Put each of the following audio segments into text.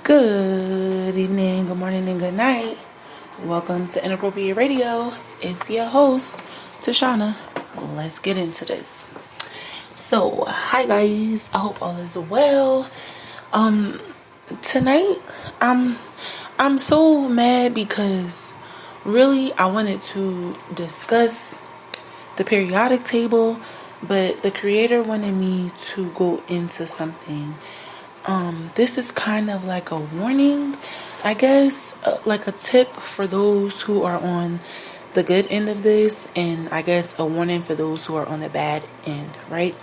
Good evening, good morning, and good night. Welcome to Inappropriate Radio. It's your host, Tashana. Let's get into this. So, hi guys. I hope all is well. Tonight, I'm so mad because really I wanted to discuss the periodic table, but the creator wanted me to go into something. This is kind of like a warning, I guess, like a tip for those who are on the good end of this, and I guess a warning for those who are on the bad end, right?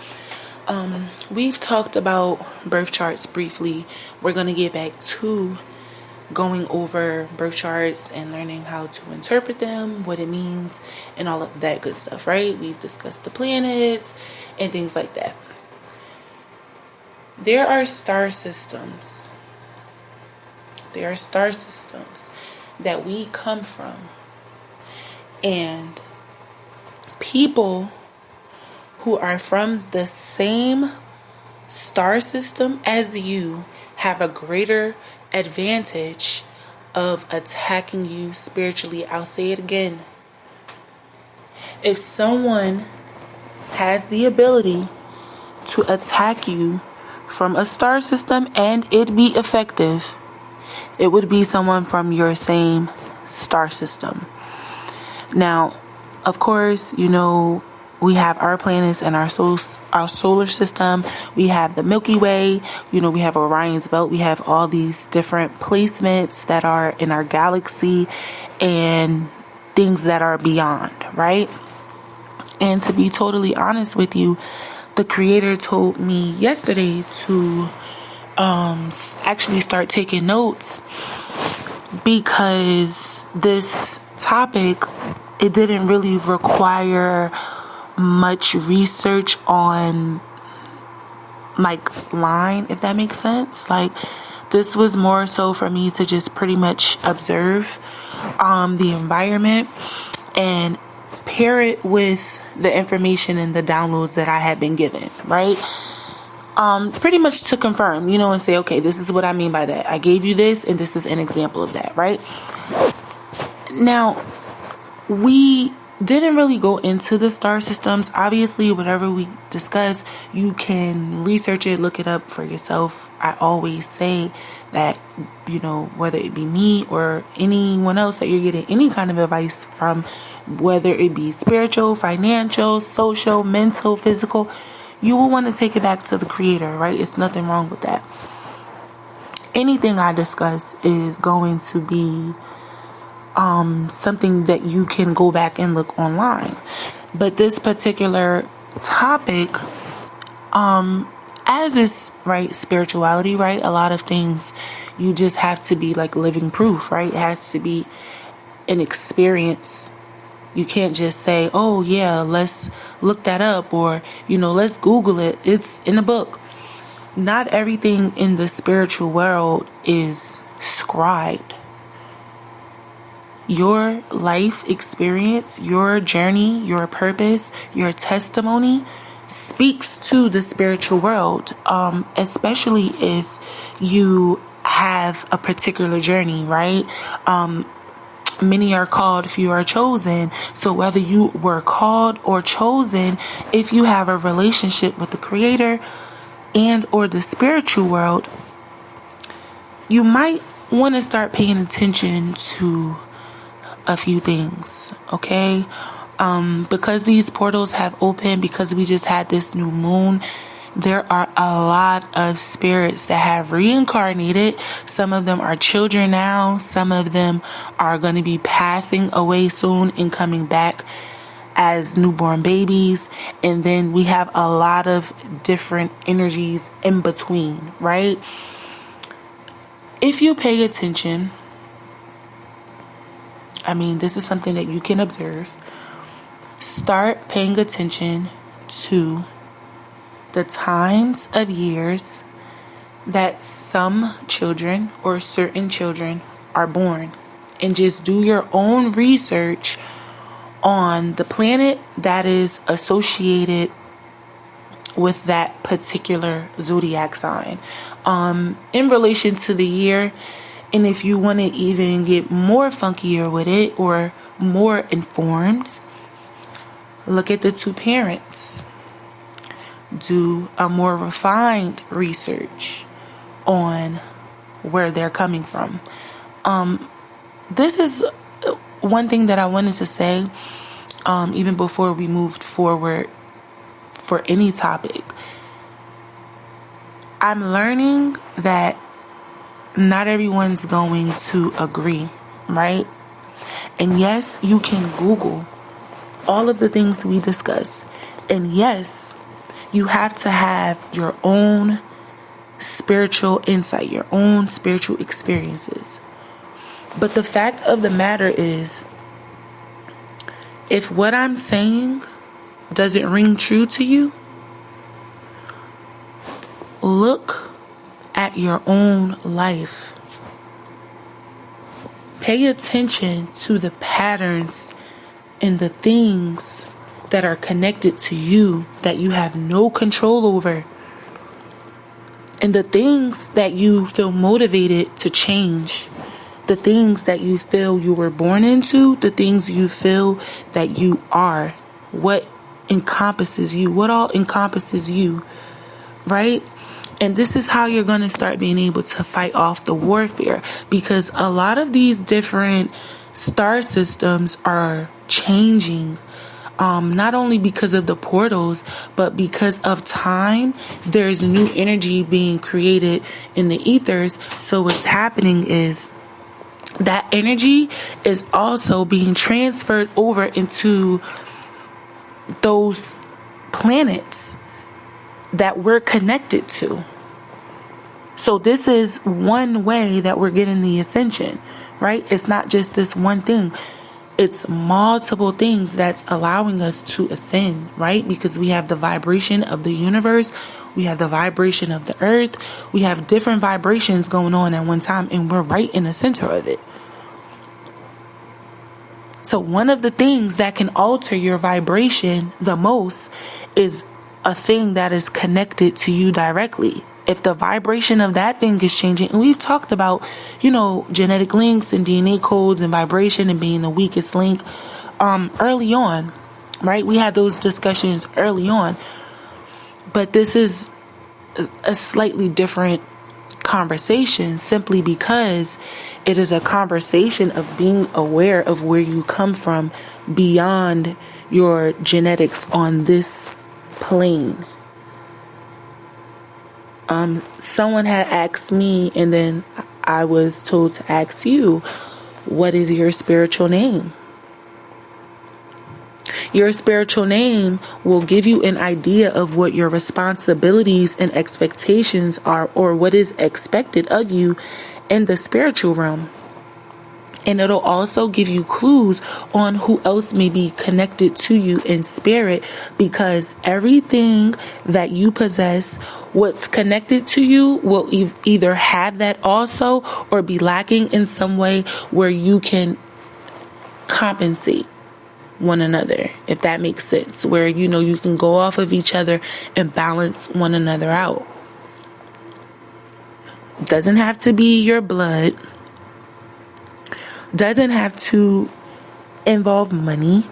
We've talked about birth charts briefly. We're going to get back to going over birth charts and learning how to interpret them, what it means, and all of that good stuff, right? We've discussed the planets and things like that. There are star systems. There are star systems that we come from. And people who are from the same star system as you have a greater advantage of attacking you spiritually. I'll say it again. If someone has the ability to attack you from a star system and it be effective, it would be someone from your same star system. Now, of course, we have our planets and our solar system. We have the Milky Way. We have Orion's belt. We have all these different placements that are in our galaxy and things that are beyond, right? And to be totally honest with you, the creator told me yesterday to actually start taking notes, because this topic, it didn't really require much research on line, if that makes sense. This was more so for me to just pretty much observe the environment and pair it with the information and the downloads that I had been given, right? Pretty much to confirm, and say, okay, this is what I mean by that. I gave you this, and this is an example of that, right? Now, we didn't really go into the star systems. Obviously, whatever we discuss, you can research it, look it up for yourself. I always say that, whether it be me or anyone else that you're getting any kind of advice from, whether it be spiritual, financial, social, mental, physical, you will want to take it back to the creator, right? It's nothing wrong with that. Anything I discuss is going to be something that you can go back and look online. But this particular topic, as is, right, spirituality, right, a lot of things you just have to be living proof, right? It has to be an experience. You can't just say, oh yeah, let's look that up, or let's Google it, it's in a book. Not everything in the spiritual world is scribed. Your life experience, your journey, your purpose, your testimony speaks to the spiritual world, especially if you have a particular journey, right? Many are called, few are chosen. So whether you were called or chosen, if you have a relationship with the creator and or the spiritual world, you might want to start paying attention to a few things, okay? Because these portals have opened, because we just had this new moon, there are a lot of spirits that have reincarnated. Some of them are children now. Some of them are going to be passing away soon and coming back as newborn babies. And then we have a lot of different energies in between, right? If you pay attention, this is something that you can observe. Start paying attention to the times of years that some children or certain children are born, and just do your own research on the planet that is associated with that particular zodiac sign. In relation to the year, and if you want to even get more funkier with it or more informed, look at the two parents. Do a more refined research on where they're coming from. This is one thing that I wanted to say, even before we moved forward for any topic. I'm learning that not everyone's going to agree, right? And yes, you can Google all of the things we discuss. And yes, you have to have your own spiritual insight, your own spiritual experiences. But the fact of the matter is, if what I'm saying doesn't ring true to you, look at your own life. Pay attention to the patterns and the things that are connected to you that you have no control over. And the things that you feel motivated to change. The things that you feel you were born into. The things you feel that you are. What encompasses you. What all encompasses you. Right? And this is how you're going to start being able to fight off the warfare. Because a lot of these different star systems are changing. Not only because of the portals, but because of time. There's new energy being created in the ethers. So what's happening is that energy is also being transferred over into those planets that we're connected to. So this is one way that we're getting the ascension, right? It's not just this one thing. It's multiple things that's allowing us to ascend, right? Because we have the vibration of the universe. We have the vibration of the earth. We have different vibrations going on at one time, and we're right in the center of it. So one of the things that can alter your vibration the most is a thing that is connected to you directly. If the vibration of that thing is changing, and we've talked about, genetic links and DNA codes and vibration and being the weakest link, early on, right? We had those discussions early on, but this is a slightly different conversation simply because it is a conversation of being aware of where you come from beyond your genetics on this plane. Someone had asked me, and then I was told to ask you, what is your spiritual name? Your spiritual name will give you an idea of what your responsibilities and expectations are, or what is expected of you in the spiritual realm. And it'll also give you clues on who else may be connected to you in spirit, because everything that you possess, what's connected to you, will either have that also or be lacking in some way where you can compensate one another, if that makes sense, where you can go off of each other and balance one another out. Doesn't have to be your blood. Doesn't have to involve money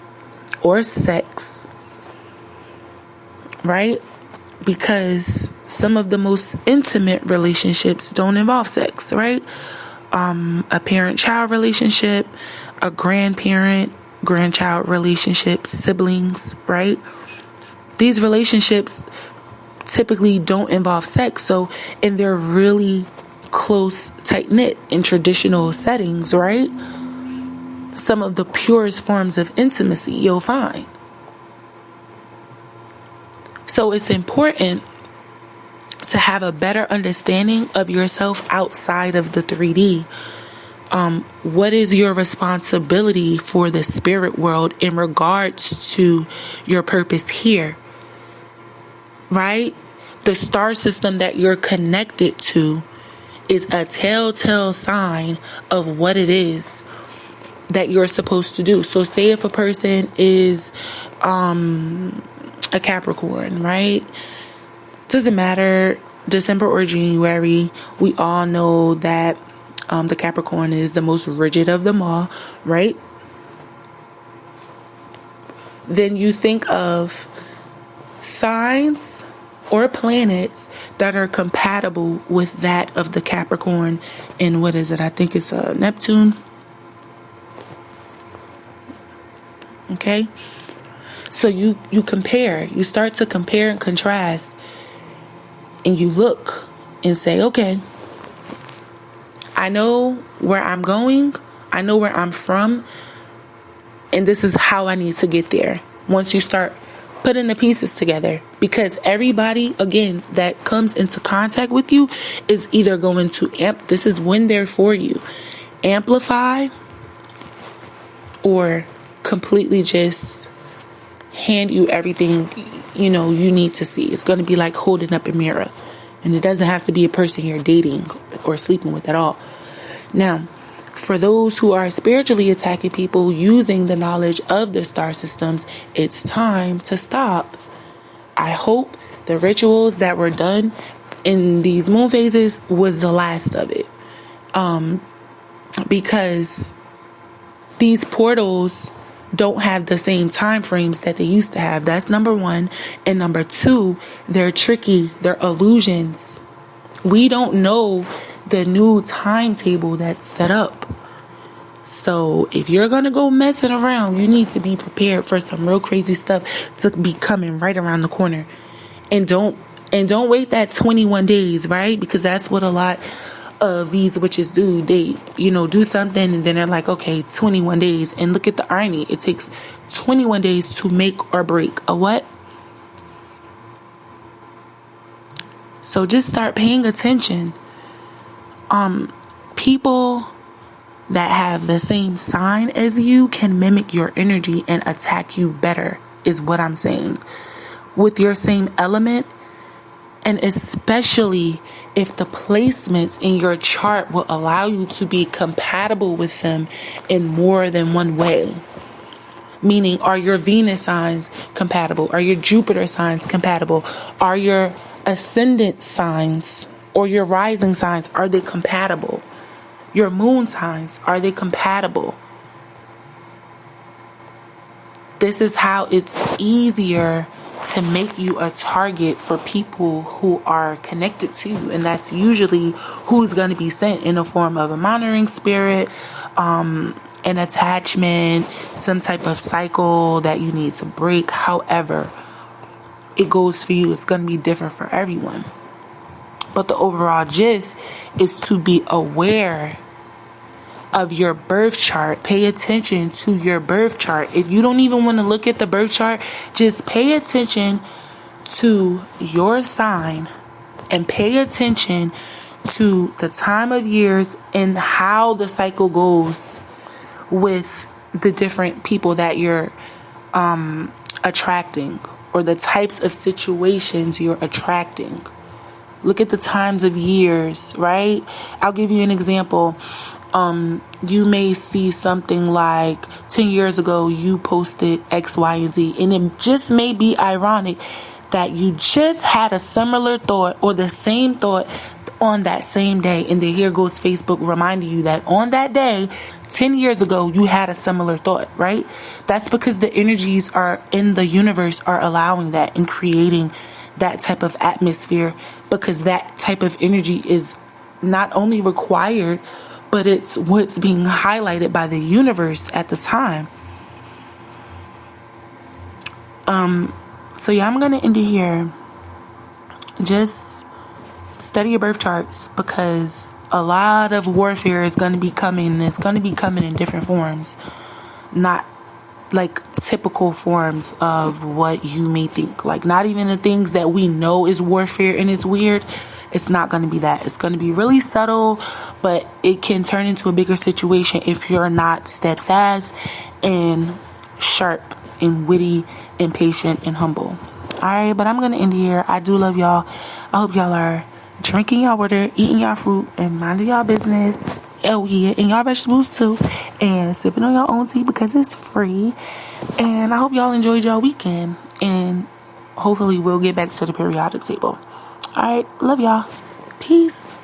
or sex, right? Because some of the most intimate relationships don't involve sex, right? A parent-child relationship, a grandparent-grandchild relationship, siblings, right? These relationships typically don't involve sex, and they're really close, tight-knit in traditional settings, right? Some of the purest forms of intimacy you'll find. So it's important to have a better understanding of yourself outside of the 3D. What is your responsibility for the spirit world in regards to your purpose here? Right? The star system that you're connected to is a telltale sign of what it is that you're supposed to do. So say if a person is a Capricorn, right? Doesn't matter, December or January, we all know that the Capricorn is the most rigid of them all, right? Then you think of signs or planets that are compatible with that of the Capricorn. And what is it? I think it's Neptune. Okay. So you compare, you start to compare and contrast, and you look and say, okay, I know where I'm going. I know where I'm from. And this is how I need to get there. Once you start putting the pieces together, because everybody, again, that comes into contact with you is either going to this is when they're for you, amplify, or completely just hand you everything, you need to see. It's going to be like holding up a mirror, and it doesn't have to be a person you're dating or sleeping with at all. Now, for those who are spiritually attacking people using the knowledge of the star systems, it's time to stop. I hope the rituals that were done in these moon phases was the last of it. Because these portals don't have the same time frames that they used to have. That's number one. And number two, they're tricky. They're illusions. We don't know the new timetable that's set up. So if you're going to go messing around, you need to be prepared for some real crazy stuff to be coming right around the corner. And don't wait that 21 days, right? Because that's what a lot of these witches do. They, do something and then they're like, okay, 21 days. And look at the irony. It takes 21 days to make or break a what? So just start paying attention. People that have the same sign as you can mimic your energy and attack you better, is what I'm saying. With your same element, and especially if the placements in your chart will allow you to be compatible with them in more than one way. Meaning, are your Venus signs compatible? Are your Jupiter signs compatible? Are your ascendant signs or your rising signs, are they compatible? Your moon signs, are they compatible? This is how it's easier to make you a target for people who are connected to you. And that's usually who's going to be sent in the form of a monitoring spirit, an attachment, some type of cycle that you need to break. However it goes for you, it's going to be different for everyone. But the overall gist is to be aware of your birth chart. Pay attention to your birth chart. If you don't even want to look at the birth chart, just pay attention to your sign and pay attention to the time of years and how the cycle goes with the different people that you're attracting, or the types of situations you're attracting. Look at the times of years, right? I'll give you an example. You may see something like 10 years ago, you posted X, Y, and Z. And it just may be ironic that you just had a similar thought or the same thought on that same day. And then here goes Facebook reminding you that on that day, 10 years ago, you had a similar thought, right? That's because the energies are in the universe are allowing that and creating that type of atmosphere, because that type of energy is not only required, but it's what's being highlighted by the universe at the time. So yeah, I'm going to end it here. Just study your birth charts, because a lot of warfare is going to be coming, and it's going to be coming in different forms. Not like typical forms of what you may think. Like not even the things that we know is warfare and it's weird. It's not going to be that. It's going to be really subtle, but it can turn into a bigger situation if you're not steadfast and sharp and witty and patient and humble. All right, but I'm going to end here. I do love y'all. I hope y'all are drinking y'all water, eating y'all fruit, and minding y'all business. Oh yeah, and y'all vegetables too, and sipping on your own tea because it's free. And I hope y'all enjoyed y'all weekend, and hopefully we'll get back to the periodic table. All right. Love y'all. Peace.